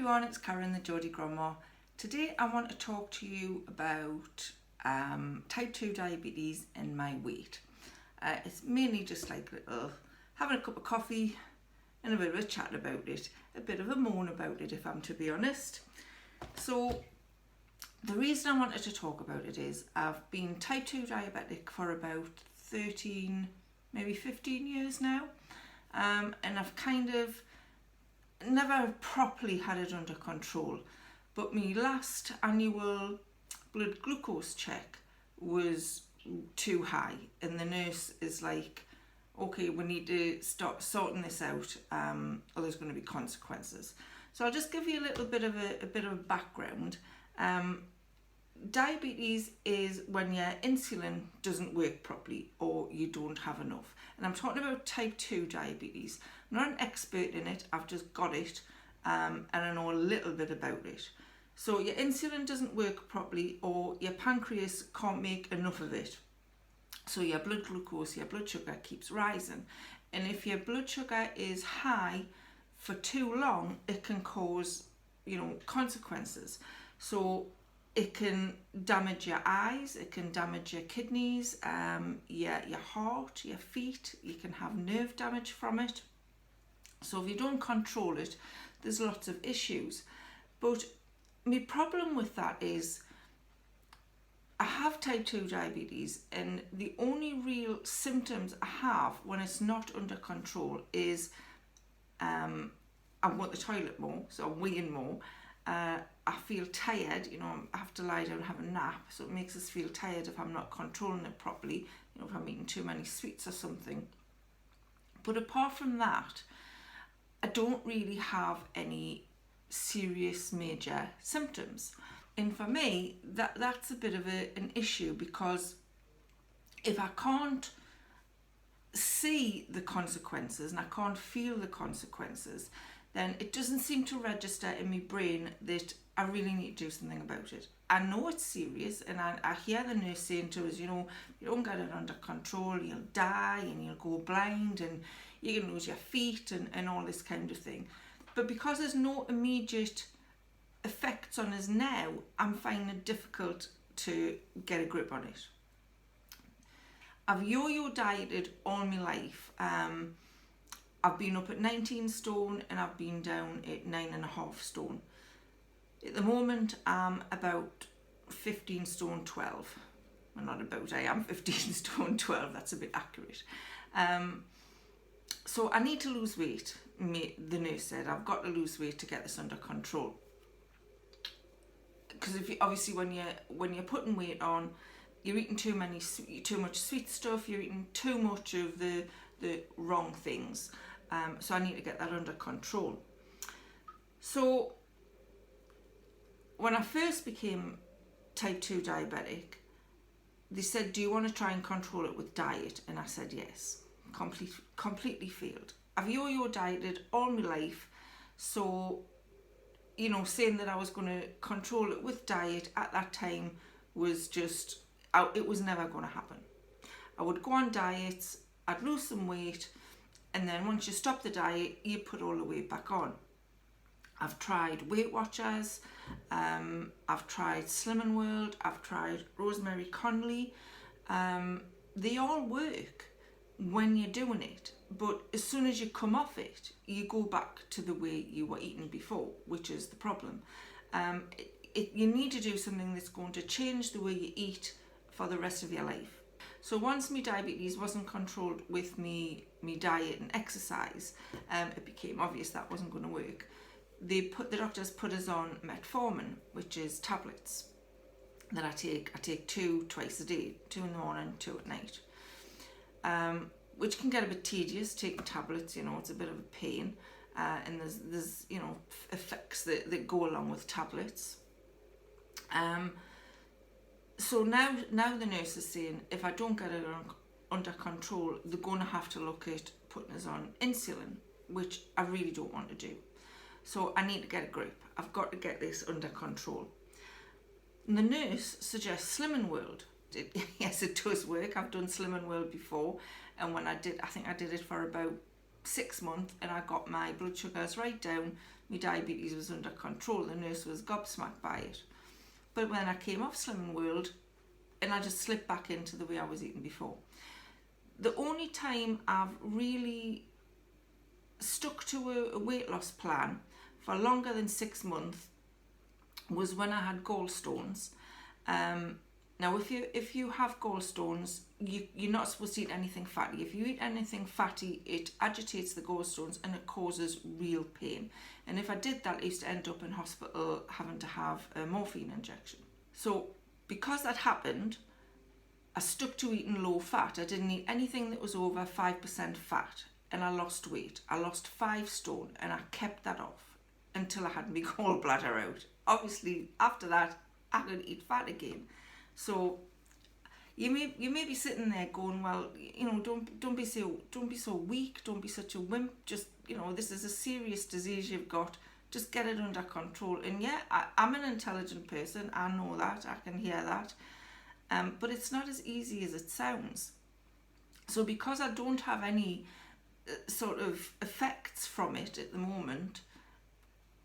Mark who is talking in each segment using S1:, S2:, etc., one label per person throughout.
S1: everyone, it's Karen the Geordie Grandma. Today I want to talk to you about type 2 diabetes and my weight. It's mainly just like having a cup of coffee and a bit of a chat about it, a bit of a moan about it if I'm to be honest. So the reason I wanted to talk about it is I've been type 2 diabetic for about 13, maybe 15 years now, and I've kind of never properly had it under control, but my last annual blood glucose check was too high and the nurse is like, okay, we need to start sorting this out, or there's going to be consequences. So I'll just give you a little bit of a background. Diabetes is when your insulin doesn't work properly or you don't have enough. And I'm talking about type 2 diabetes. I'm not an expert in it, I've just got it, and I know a little bit about it. So your insulin doesn't work properly or your pancreas can't make enough of it. So your blood glucose, your blood sugar keeps rising. And if your blood sugar is high for too long, it can cause, consequences. So it can damage your eyes, it can damage your kidneys, your heart, your feet. You can have nerve damage from it. So if you don't control it, there's lots of issues. But my problem with that is I have type 2 diabetes, and the only real symptoms I have when it's not under control is I want the toilet more, so I'm weeing more. I feel tired, I have to lie down and have a nap, so it makes us feel tired if I'm not controlling it properly, if I'm eating too many sweets or something. But apart from that, I don't really have any serious major symptoms. And for me, that's a bit of an issue, because if I can't see the consequences and I can't feel the consequences, then it doesn't seem to register in my brain that I really need to do something about it. I know it's serious, and I hear the nurse saying to us, you don't get it under control, you'll die and you'll go blind and you can lose your feet and all this kind of thing. But because there's no immediate effects on us now, I'm finding it difficult to get a grip on it. I've yo-yo dieted all my life. I've been up at 19 stone and I've been down at 9.5 stone. At the moment, I'm about 15 stone 12. Well, not about, I am 15 stone 12, that's a bit accurate. So I need to lose weight. The nurse said I've got to lose weight to get this under control. Because obviously when you're putting weight on, you're eating too much sweet stuff, you're eating too much of the wrong things. So I need to get that under control. So when I first became type 2 diabetic, they said, do you want to try and control it with diet? And I said yes. Completely failed. I've yo-yo dieted all my life, so saying that I was going to control it with diet at that time was just, it was never going to happen. I would go on diets, I'd lose some weight, and then once you stop the diet, you put all the weight back on. I've tried Weight Watchers, I've tried Slimming World, I've tried Rosemary Conley. They all work when you're doing it, but as soon as you come off it, you go back to the way you were eating before, which is the problem. You need to do something that's going to change the way you eat for the rest of your life. So once my diabetes wasn't controlled with me diet and exercise, it became obvious that wasn't going to work. The doctors put us on metformin, which is tablets that I take. I take 2 twice a day, 2 in the morning, 2 at night. Which can get a bit tedious, taking tablets, it's a bit of a pain, and there's effects that go along with tablets. So now the nurse is saying if I don't get it under control, they're going to have to look at putting us on insulin, which I really don't want to do. So I need to get a grip. I've got to get this under control. And the nurse suggests Slimming World. Yes, it does work. I've done Slimming World before, and when I think I did it for about 6 months and I got my blood sugars right down, my diabetes was under control. The nurse was gobsmacked by it. But when I came off Slimming World, and I just slipped back into the way I was eating before. The only time I've really stuck to a weight loss plan for longer than 6 months was when I had gallstones. Now, if you have gallstones, you're not supposed to eat anything fatty. If you eat anything fatty, it agitates the gallstones and it causes real pain. And if I did that, I used to end up in hospital having to have a morphine injection. So because that happened, I stuck to eating low fat. I didn't eat anything that was over 5% fat, and I lost weight. I lost 5 stone, and I kept that off until I had my gallbladder out. Obviously, after that, I could eat fat again. So you may be sitting there going, well, don't be so weak, don't be such a wimp. Just, this is a serious disease you've got. Just get it under control. And yeah, I'm an intelligent person. I know that. I can hear that. But it's not as easy as it sounds. So because I don't have any sort of effects from it at the moment,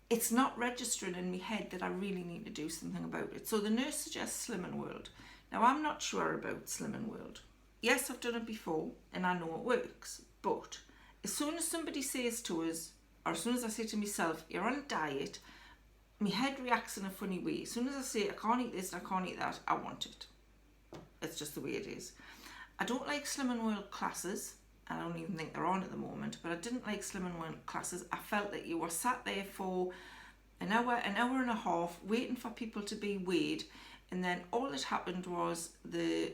S1: it's not registering in my head that I really need to do something about it. So the nurse suggests Slimming World. Now, I'm not sure about Slimming World. Yes, I've done it before and I know it works. But as soon as somebody says to us, or as soon as I say to myself, you're on a diet, my head reacts in a funny way. As soon as I say, I can't eat this and I can't eat that, I want it. It's just the way it is. I don't like Slimming World classes. I don't even think they're on at the moment, but I didn't like Slimming World classes. I felt that you were sat there for an hour and a half waiting for people to be weighed, and then all that happened was the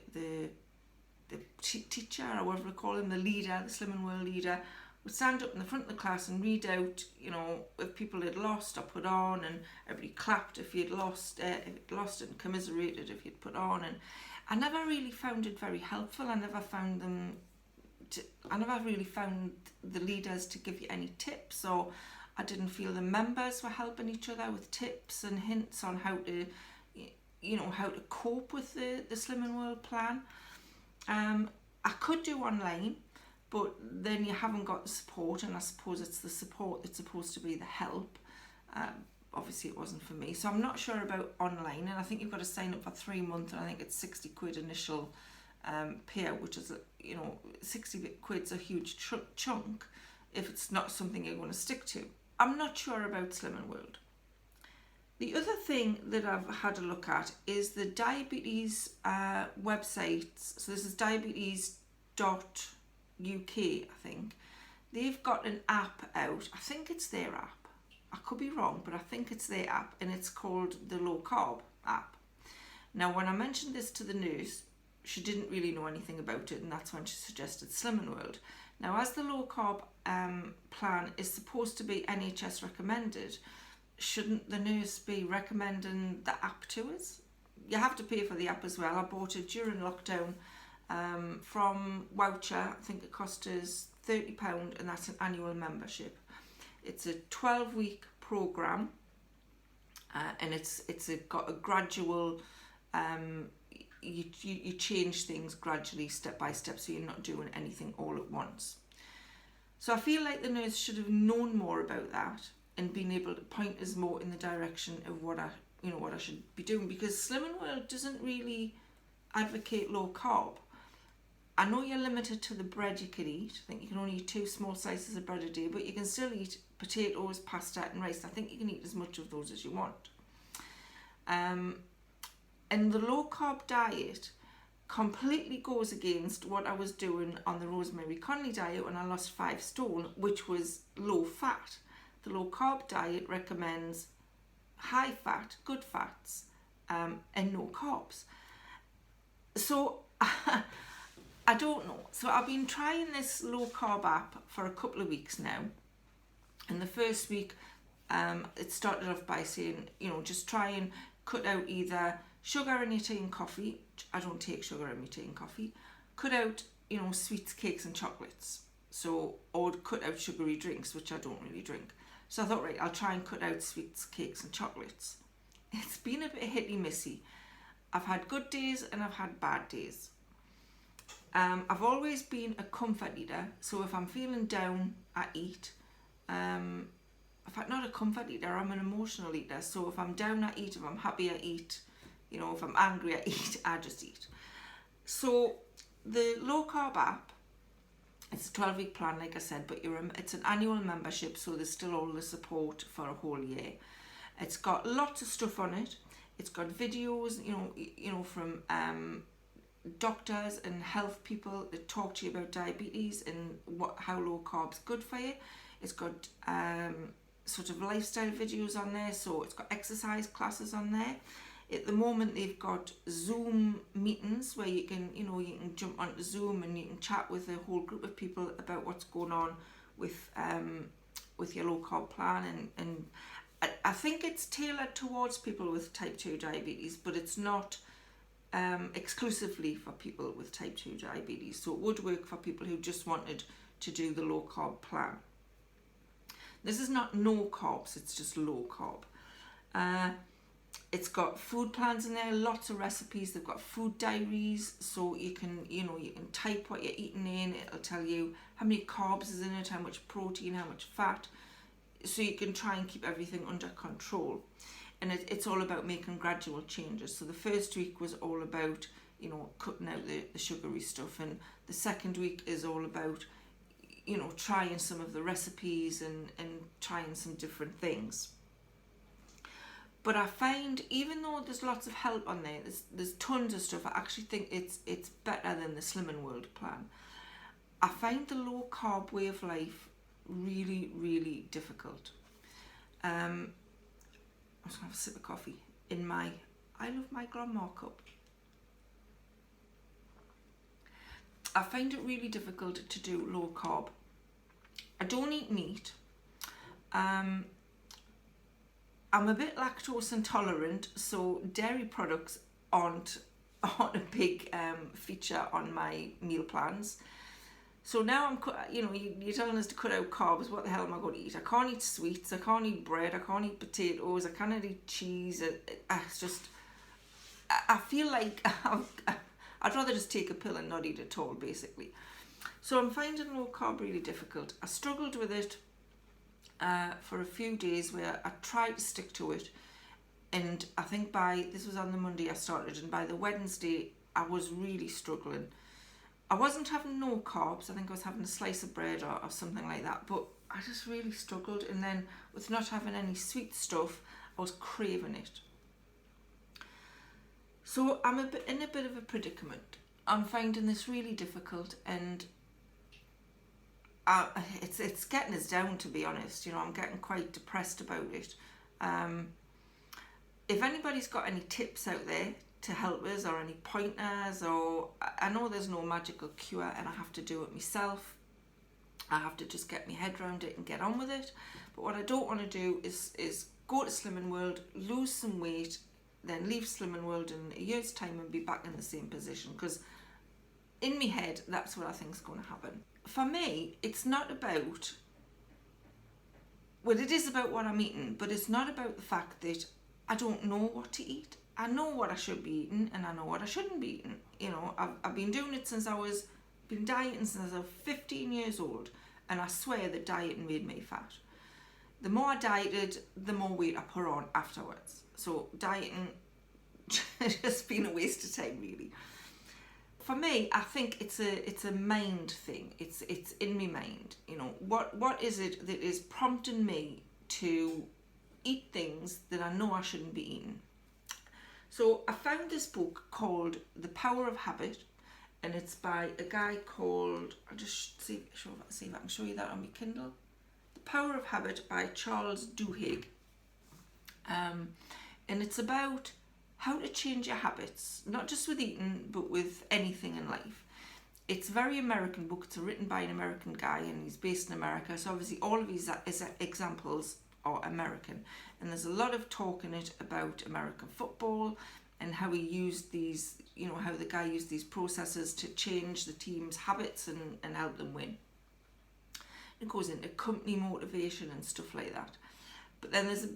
S1: teacher, or whatever we call him, the leader, the Slimming World leader, would stand up in the front of the class and read out, if people had lost or put on, and everybody clapped if you'd lost, and commiserated if you'd put on. And I never really found it very helpful. I never really found the leaders to give you any tips, or I didn't feel the members were helping each other with tips and hints on how to cope with the Slimming World plan. I could do online, but then you haven't got the support, and I suppose it's the support that's supposed to be the help. Obviously it wasn't for me, so I'm not sure about online, and I think you've got to sign up for 3 months, and I think it's 60 quid initial payout, which is 60 quid's a huge chunk if it's not something you're going to stick to. I'm not sure about Slimming World. The other thing that I've had a look at is the diabetes websites. So this is diabetes.uk, I think. They've got an app out. I think it's their app. I could be wrong, but I think it's their app, and it's called the Low Carb app. Now, when I mentioned this to the nurse, she didn't really know anything about it, and that's when she suggested Slimming World. Now, as the low carb plan is supposed to be NHS recommended, shouldn't the nurse be recommending the app to us? You have to pay for the app as well. I bought it during lockdown from Woucher. I think it cost us £30, and that's an annual membership. It's a 12-week programme, and it's got a gradual, you change things gradually, step by step, so you're not doing anything all at once. So I feel like the nurse should have known more about that and been able to point us more in the direction of what I should be doing, because Slimming World doesn't really advocate low carb. I know you're limited to the bread you can eat. I think you can only eat 2 small slices of bread a day, but you can still eat potatoes, pasta and rice. I think you can eat as much of those as you want. And the low carb diet completely goes against what I was doing on the Rosemary Conley diet when I lost 5 stone, which was low fat. The low carb diet recommends high fat, good fats, and no carbs. So I don't know. So I've been trying this low carb app for a couple of weeks now. And the first week, it started off by saying, just try and cut out either sugar in your tea and coffee. I don't take sugar in my tea and coffee. Cut out, sweets, cakes and chocolates. Or cut out sugary drinks, which I don't really drink. So I thought, right, I'll try and cut out sweets, cakes and chocolates. It's been a bit hit-y-missy. I've had good days and I've had bad days. I've always been a comfort eater, so if I'm feeling down, I eat. In fact, not a comfort eater, I'm an emotional eater. So if I'm down, I eat. If I'm happy, I eat. You know, if I'm angry, I eat. I just eat. So the low carb app, it's a 12-week plan, like I said, but it's an annual membership, so there's still all the support for a whole year. It's got lots of stuff on it. It's got videos, you know, from doctors and health people that talk to you about diabetes and how low carb's good for you. It's got sort of lifestyle videos on there, so it's got exercise classes on there. At the moment, they've got Zoom meetings where you can jump onto Zoom and you can chat with a whole group of people about what's going on with your low carb plan, and I think it's tailored towards people with type 2 diabetes, but it's not exclusively for people with type 2 diabetes. So it would work for people who just wanted to do the low carb plan. This is not no carbs, it's just low carb. It's got food plans in there, lots of recipes. They've got food diaries, so you can type what you're eating in. It'll tell you how many carbs is in it, how much protein, how much fat, so you can try and keep everything under control. And it's all about making gradual changes. So the first week was all about cutting out the sugary stuff, and the second week is all about trying some of the recipes and trying some different things. But I find, even though there's lots of help on there, there's tons of stuff, I actually think it's better than the Slimming World plan. I find the low carb way of life really, really difficult. I'm just going to have a sip of coffee in my I Love My Grandma cup. I find it really difficult to do low carb. I don't eat meat. I'm a bit lactose intolerant, so dairy products aren't a big feature on my meal plans. So now you're telling us to cut out carbs. What the hell am I going to eat? I can't eat sweets. I can't eat bread. I can't eat potatoes. I can't eat cheese. I feel like I'd rather just take a pill and not eat at all, basically. So I'm finding low carb really difficult. I struggled with it for a few days where I tried to stick to it, and I think this was on the Monday I started, and by the Wednesday I was really struggling. I wasn't having no carbs. I think I was having a slice of bread or something like that, but I just really struggled. And then with not having any sweet stuff, I was craving it. So I'm in a bit of a predicament. I'm finding this really difficult, and it's getting us down, to be honest. I'm getting quite depressed about it. If anybody's got any tips out there to help us, or any pointers, or I know there's no magical cure and I have to do it myself. I have to just get my head around it and get on with it. But what I don't want to do is go to Slimming World, lose some weight, then leave Slimming World in a year's time and be back in the same position, because in my head that's what I think is going to happen. For me, it's not about, well, it is about what I'm eating, but it's not about the fact that I don't know what to eat. I know what I should be eating and I know what I shouldn't be eating. I've been doing it been dieting since I was 15 years old, and I swear that dieting made me fat. The more I dieted, the more weight I put on afterwards. So dieting just been a waste of time, really. For me, I think it's a mind thing. It's in my mind. What is it that is prompting me to eat things that I know I shouldn't be eating? So I found this book called The Power of Habit, and it's by a guy called, I'll just see if I can show you that on my Kindle. The Power of Habit by Charles Duhigg. And it's about how to change your habits, not just with eating, but with anything in life. It's a very American book. It's written by an American guy, and he's based in America. So obviously all of his examples are American. And there's a lot of talk in it about American football and how he used these, how the guy used these processes to change the team's habits and help them win. It goes into company motivation and stuff like that. But then there's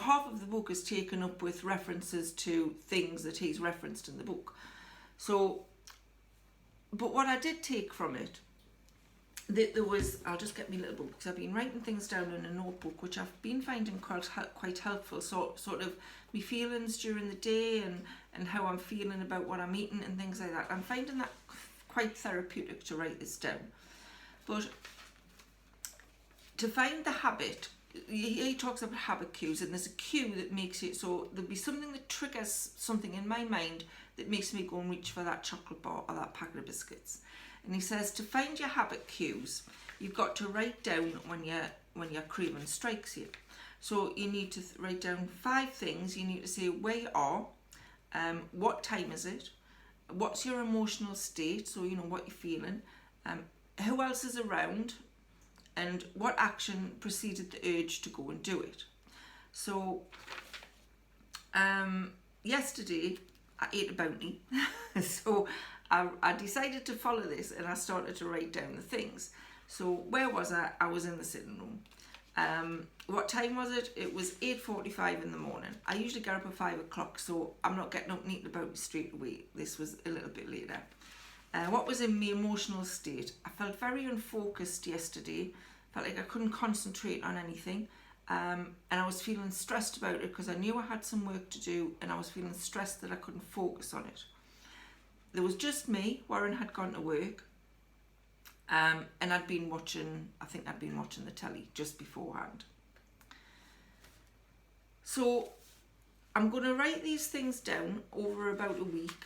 S1: half of the book is taken up with references to things that he's referenced in the book. So But what I did take from it, that there was, I'll just get my little book, because I've been writing things down in a notebook, which I've been finding quite helpful. So sort of my feelings during the day and how I'm feeling about what I'm eating and things like that. I'm finding that quite therapeutic to write this down. But to find the habit, he talks about habit cues, and there's a cue that makes it so there'll be something that triggers something in my mind that makes me go and reach for that chocolate bar or that packet of biscuits. And he says to find your habit cues, you've got to write down when your craving strikes you. So you need to write down 5 things. You need to say where you are, what time is it, what's your emotional state, so you know what you're feeling, who else is around, and what action preceded the urge to go and do it. So yesterday I ate a bounty. So I decided to follow this, and I started to write down the things. So where was I? I was in the sitting room. What time was it? It was 8:45 in the morning. I usually get up at 5 o'clock, so I'm not getting up and eating about straight away. This was a little bit later. What was in my emotional state? I felt very unfocused yesterday. Felt like I couldn't concentrate on anything. And I was feeling stressed about it because I knew I had some work to do, and I was feeling stressed that I couldn't focus on it. There was just me. Warren had gone to work, and I'd been watching the telly just beforehand. So I'm going to write these things down over about a week,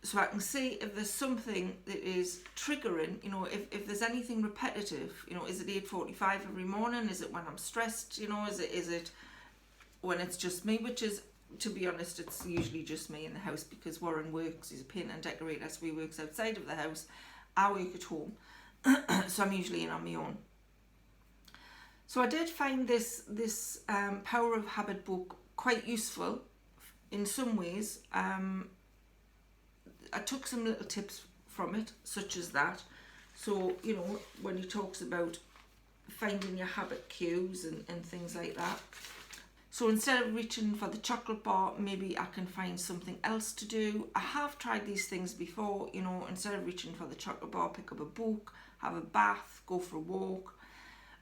S1: so I can see if there's something that is triggering, you know, if there's anything repetitive, you know, is it 8:45 every morning? Is it when I'm stressed? You know, is it when it's just me? Which is, to be honest, it's usually just me in the house, because Warren works, he's a painter and decorator, so he works outside of the house. I work at home, so I'm usually in on my own. So I did find this Power of Habit book quite useful in some ways. I took some little tips from it, such as that. So, you know, when he talks about finding your habit cues and things like that. So instead of reaching for the chocolate bar, maybe I can find something else to do. I have tried these things before, you know, instead of reaching for the chocolate bar, pick up a book, have a bath, go for a walk.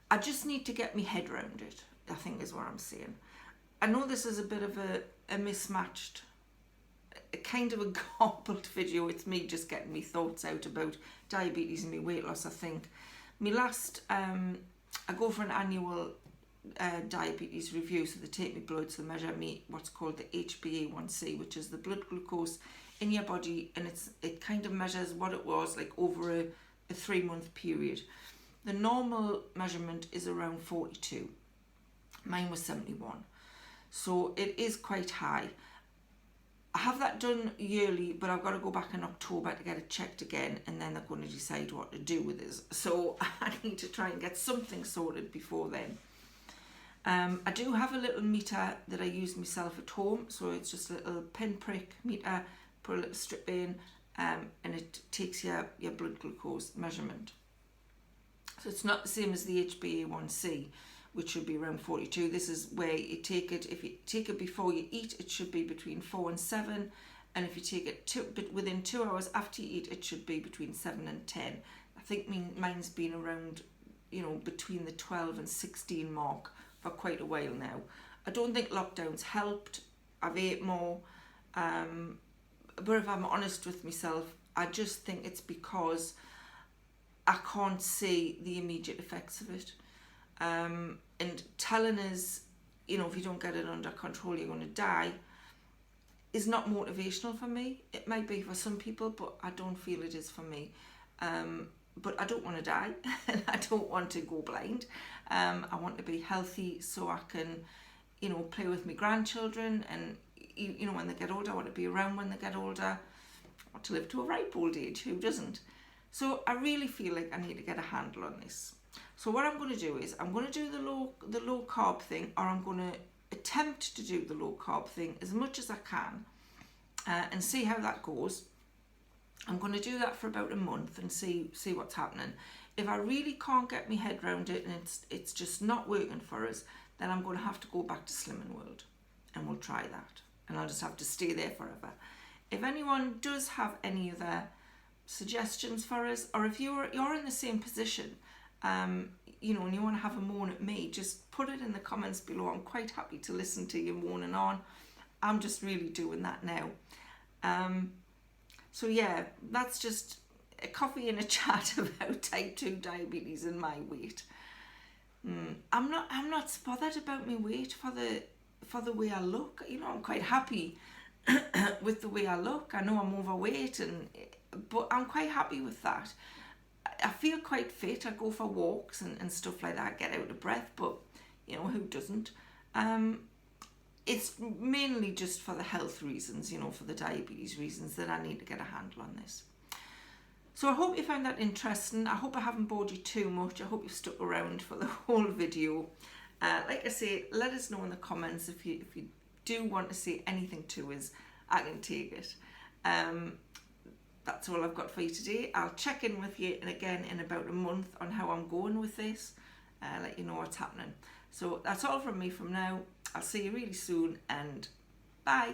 S1: I just need to get my head around it, I think is what I'm saying. I know this is a bit of a mismatched, a kind of a garbled video. It's me just getting my thoughts out about diabetes and my weight loss, I think. My last, I go for an annual diabetes review, so they take me blood, so they measure me what's called the HbA1c, which is the blood glucose in your body, and it kind of measures what it was like over a 3-month period. The normal measurement is around 42. Mine was 71, so it is quite high. I have that done yearly, but I've got to go back in October to get it checked again, and then they're going to decide what to do with this. So I need to try and get something sorted before then. I do have a little meter that I use myself at home, so it's just a little pinprick meter, put a little strip in, and it takes your blood glucose measurement. So it's not the same as the HbA1c, which should be around 42. This is where you take it. If you take it before you eat, it should be between 4 and 7. And if you take it within 2 hours after you eat, it should be between 7 and 10. I think mine's been around, you know, between the 12 and 16 mark for quite a while now. I don't think lockdown's helped. I've ate more. But if I'm honest with myself, I just think it's because I can't see the immediate effects of it. And telling us, you know, if you don't get it under control, you're going to die, is not motivational for me. It might be for some people, but I don't feel it is for me. But I don't want to die, and I don't want to go blind. I want to be healthy so I can, you know, play with my grandchildren, and, you know, when they get older, I want to be around when they get older. I want to live to a ripe old age, who doesn't? So I really feel like I need to get a handle on this. So what I'm going to do is I'm going to do the low carb thing, or I'm going to attempt to do the low carb thing as much as I can, and see how that goes. I'm going to do that for about a month and see what's happening. If I really can't get my head around it and it's just not working for us, then I'm going to have to go back to Slimming World, and we'll try that. And I'll just have to stay there forever. If anyone does have any other suggestions for us, or if you're in the same position, you know, and you want to have a moan at me, just put it in the comments below. I'm quite happy to listen to you moaning on. I'm just really doing that now. So yeah, that's just a coffee and a chat about type 2 diabetes and my weight. I'm not bothered about my weight for the way I look. You know, I'm quite happy with the way I look. I know I'm overweight, but I'm quite happy with that. I feel quite fit. I go for walks and stuff like that, get out of breath, but you know, who doesn't? It's mainly just for the health reasons, you know, for the diabetes reasons, that I need to get a handle on this. So I hope you found that interesting. I hope I haven't bored you too much. I hope you've stuck around for the whole video. Like I say, let us know in the comments if you do want to say anything to us. I can take it. That's all I've got for you today. I'll check in with you again in about a month on how I'm going with this. Let you know what's happening. So that's all from me from now. I'll see you really soon, and bye.